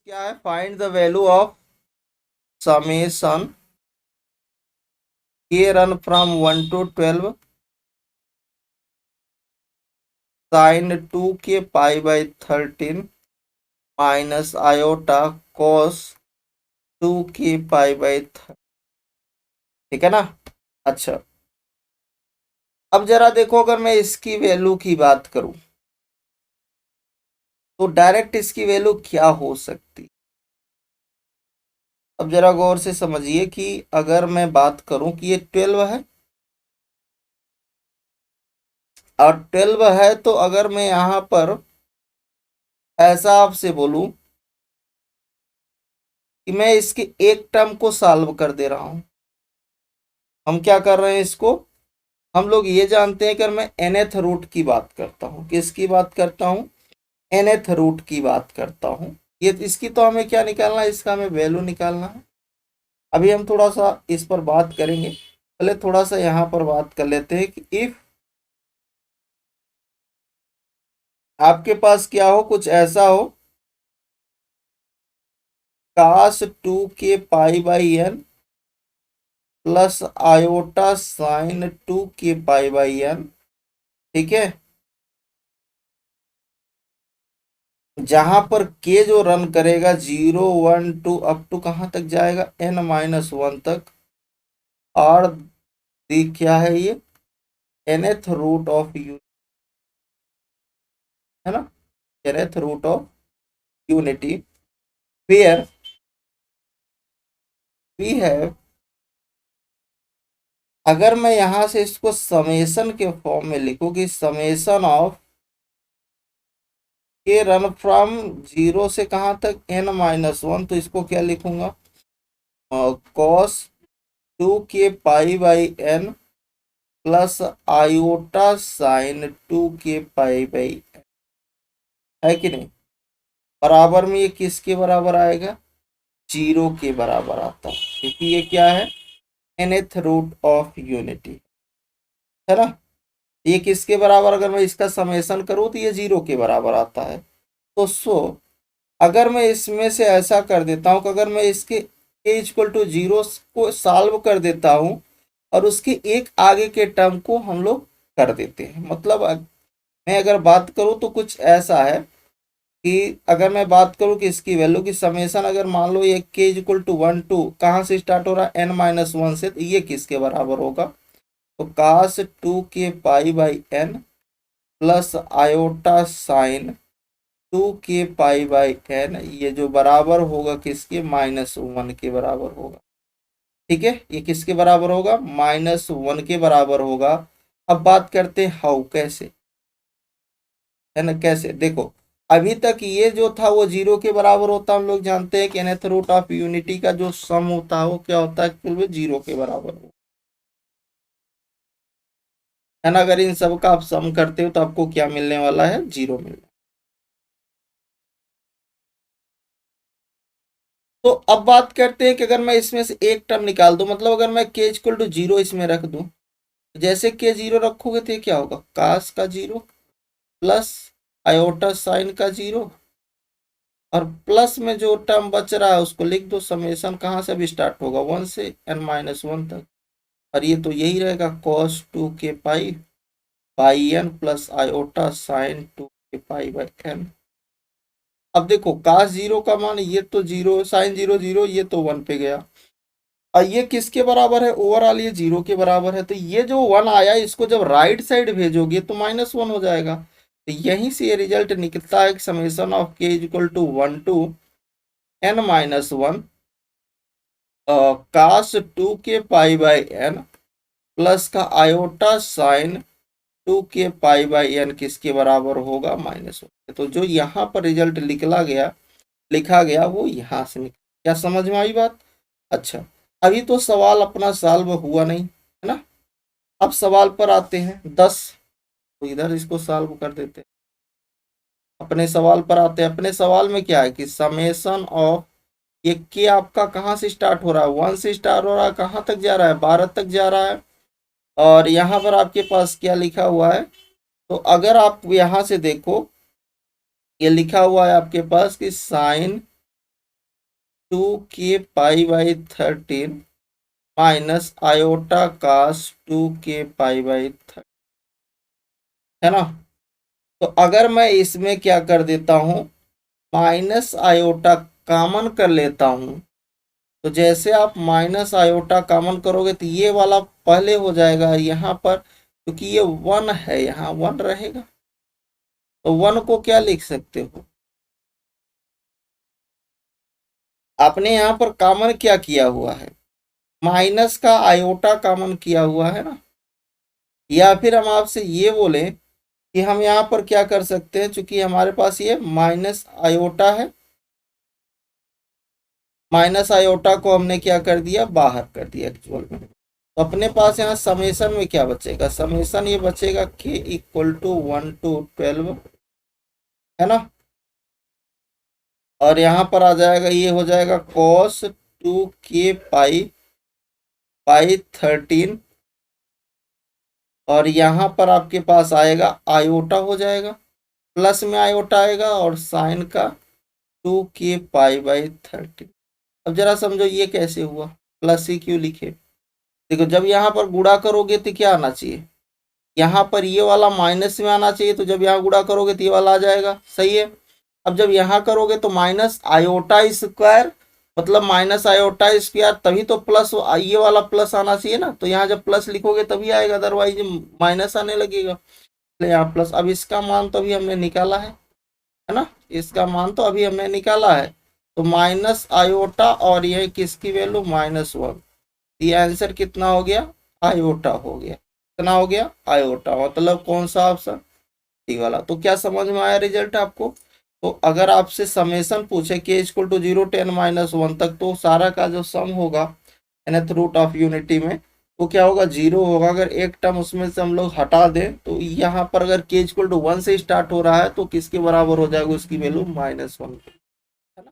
क्या है, find the value of summation k run from 1 to 12 sine 2k π/13 minus iota cos 2k π/13। ठीक है ना। अच्छा, अब जरा देखो, अगर मैं इसकी वैल्यू की बात करूं तो डायरेक्ट इसकी वैल्यू क्या हो सकती। अब जरा गौर से समझिए कि अगर मैं बात करूं कि ये 12 है और 12 है, तो अगर मैं यहां पर ऐसा आपसे बोलूं कि मैं इसके एक टर्म को सॉल्व कर दे रहा हूं। हम क्या कर रहे हैं इसको, हम लोग ये जानते हैं कि अगर मैं nth रूट की बात करता हूं, किसकी बात करता हूं, nth रूट की बात करता हूं, ये इसकी तो हमें क्या निकालना है, इसका हमें वैल्यू निकालना है। अभी हम थोड़ा सा इस पर बात करेंगे, पहले थोड़ा सा यहाँ पर बात कर लेते हैं कि इफ आपके पास क्या हो, कुछ ऐसा हो cos 2k π/n plus iota sine 2k π/n। ठीक है, जहां पर के जो रन करेगा 0 1 2 अप टू कहां तक जाएगा, n-1 तक। और दी क्या है ये, nth रूट ऑफ यू, है ना, nth root of unity where we have, अगर मैं यहां से इसको समेशन के फॉर्म में लिखूं कि समेशन ऑफ के रन फ्रॉम 0 से कहां तक n-1, तो इसको क्या लिखूंगा, cos 2k π/n plus iota sine 2k π/n, है कि नहीं। बराबर में ये किसके बराबर आएगा, 0 के बराबर आता है, क्योंकि ये क्या है, nth रूट ऑफ यूनिटी, है ना। ये किसके बराबर, अगर मैं इसका समेशन करूं तो ये 0 के बराबर आता है। तो अगर मैं इसमें से ऐसा कर देता हूं कि अगर मैं इसके a = 0 को सॉल्व कर देता हूं और उसके एक आगे के टर्म को हम लोग कर देते हैं, मतलब मैं अगर बात करूं तो कुछ ऐसा है कि अगर मैं बात करूं कि इसकी वैल्यू की समेशन, अगर मान लो ये k = 1 to कहाँ से स्टार्ट हो रहा है, n-1 से, तो ये किसके बराबर होगा, तो cos 2k π/n plus iota sine 2k π/n, ये जो बराबर होगा किसके, -1 के बराबर होगा। ठीक है, ये किसके बराबर होगा, -1 के बराबर होगा। अब बात करते हैं हाउ, कैसे, है ना, कैसे, देखो अभी तक ये जो था वो 0 के बराबर होता, हम लोग जानते हैं कि nth रूट ऑफ यूनिटी का जो सम होता है वो क्या होता है, केवल 0 के बराबर हो, है ना। अगर इन सब का आप सम करते हो तो आपको क्या मिलने वाला है, 0 मिलने। तो अब बात करते हैं कि अगर मैं इसमें से एक टर्म निकाल दूं, मतलब अगर मैं k = 0 इसमें रख दूं, जैसे के 0 रखोगे तो ये क्या होगा, कास का 0 प्लस आयोटा साइन का 0, और प्लस में जो टर्म बच रहा है उसको लिख दो, समेशन कहाँ से भी स्टार्ट होगा, 1 से n-1 तक, और ये तो यही रहेगा cos 2k π/n plus iota sine 2k π/n। अब देखो cos 0 का मान, ये तो 0, साइन 0 0, ये तो 1 पे गया, और ये किसके बराबर है, ओवरऑल ये 0 के बराबर है, तो ये जो 1 आया इसको जब राइट साइड भेजोगे तो -1 हो जाएगा। तो यहीं से ये रिजल्ट निकलता है कि summation of k = 1 to n-1 cos 2k π/n plus का आयोटा साइन 2k π/n किसके बराबर होगा, -1। तो जो यहाँ पर रिजल्ट लिखा गया वो यहाँ से निकला। क्या समझ में आई बात। अच्छा, अभी तो सवाल अपना सॉल्व हुआ नहीं, है ना। अब सवाल पर आते हैं 10, तो इधर इसको सॉल्व कर देते हैं, अपने सवाल पर आते हैं। अपने सवाल में क्या है कि समेशन ऑफ, ये के आपका कहाँ से स्टार्ट हो रहा है, 1 से स्टार्ट हो रहा है, कहाँ तक जा रहा है, 12 तक जा रहा है, और यहाँ पर आपके पास क्या लिखा हुआ है, तो अगर आप यहाँ से देखो, ये लिखा हुआ है आपके पास कि साइन 2k π/13 माइनस आयोटा कास 2k π/13, है ना। तो अगर मैं इसमें क्या कर देता हूं, माइनस आयोटा कॉमन कर लेता हूं, तो जैसे आप माइनस आयोटा कॉमन करोगे तो ये वाला पहले हो जाएगा यहाँ पर, क्योंकि ये 1 है, यहाँ 1 रहेगा, तो 1 को क्या लिख सकते हो, आपने यहाँ पर कॉमन क्या किया हुआ है, माइनस का आयोटा कॉमन किया हुआ है ना। या फिर हम आपसे ये बोले कि हम यहाँ पर क्या कर सकते हैं, चूंकि हमारे पास ये माइनस आयोटा है, माइनस आयोटा को हमने क्या कर दिया, बाहर कर दिया एक्चुअल में। तो अपने पास यहाँ समेशन में क्या बचेगा, समेशन ये बचेगा k इक्वल टू 1 to 12, है ना। और यहाँ पर आ जाएगा, ये हो जाएगा cos 2k π/13, और यहाँ पर आपके पास आएगा आयोटा हो जाएगा, प्लस में आयोटा आएगा और साइन का 2k π/13। अब जरा समझो ये कैसे हुआ, प्लस ही क्यों लिखे, देखो जब यहाँ पर गुणा करोगे तो क्या आना चाहिए, यहाँ पर ये वाला माइनस में आना चाहिए, तो जब यहाँ गुणा करोगे तो ये वाला आ जाएगा, सही है। अब जब यहाँ करोगे तो माइनस आयोटा स्क्वायर मतलब माइनस आयोटा स्क्वायर, तभी तो प्लस ये वाला प्लस आना चाहिए ना, तो यहाँ जब प्लस लिखोगे तभी आएगा, अदरवाइज माइनस आने लगेगा। तो यहाँ प्लस, अब इसका मान तो अभी हमने निकाला है ना, इसका मान तो अभी हमने निकाला है, तो माइनस आयोटा और ये किसकी वैल्यू -1, ये आंसर कितना हो गया, आयोटा हो गया, कितना हो गया, आयोटा, मतलब कौन सा ऑप्शन, डी वाला। तो क्या समझ में आया रिजल्ट आपको। तो अगर आपसे समेशन पूछे k इक्वल टू 0 10 -1 तक, तो सारा का जो सम होगा nth रूट ऑफ यूनिटी में, वो क्या होगा, 0 होगा। अगर एक टर्म उसमें से हम लोग हटा दें तो यहाँ पर अगर k इक्वल टू 1 से स्टार्ट हो रहा है तो किसके बराबर हो जाएगा, उसकी वैल्यू -1।